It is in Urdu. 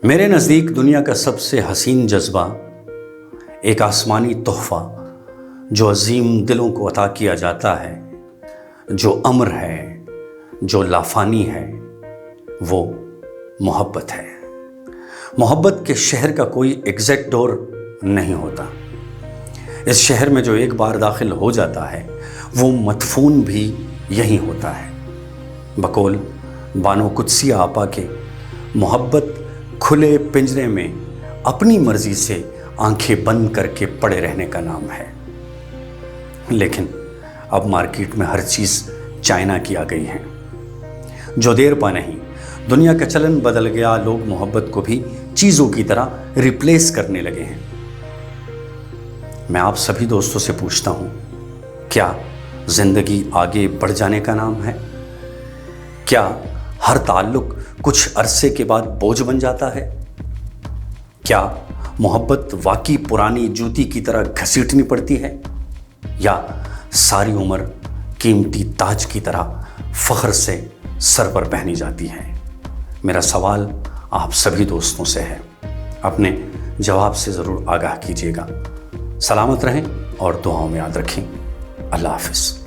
میرے نزدیک دنیا کا سب سے حسین جذبہ ایک آسمانی تحفہ جو عظیم دلوں کو عطا کیا جاتا ہے، جو امر ہے، جو لافانی ہے، وہ محبت ہے۔ محبت کے شہر کا کوئی ایگزیکٹ ڈور نہیں ہوتا۔ اس شہر میں جو ایک بار داخل ہو جاتا ہے وہ مدفون بھی یہی ہوتا ہے۔ بقول بانو قدسیہ آپا کے، محبت کھلے پنجرے میں اپنی مرضی سے آنکھیں بند کر کے پڑے رہنے کا نام ہے۔ لیکن اب مارکیٹ میں ہر چیز چائنا کی آ گئی ہے۔ جو دیر پا نہیں، دنیا کا چلن بدل گیا، لوگ محبت کو بھی چیزوں کی طرح ریپلیس کرنے لگے ہیں۔ میں آپ سبھی دوستوں سے پوچھتا ہوں، کیا زندگی آگے بڑھ جانے کا نام ہے؟ کیا ہر تعلق کچھ عرصے کے بعد بوجھ بن جاتا ہے؟ کیا محبت واقعی پرانی جوتی کی طرح گھسیٹنی پڑتی ہے، یا ساری عمر قیمتی تاج کی طرح فخر سے سر پر پہنی جاتی ہے؟ میرا سوال آپ سبھی دوستوں سے ہے، اپنے جواب سے ضرور آگاہ کیجیے گا۔ سلامت رہیں اور دعاؤں میں یاد رکھیں۔ اللہ حافظ۔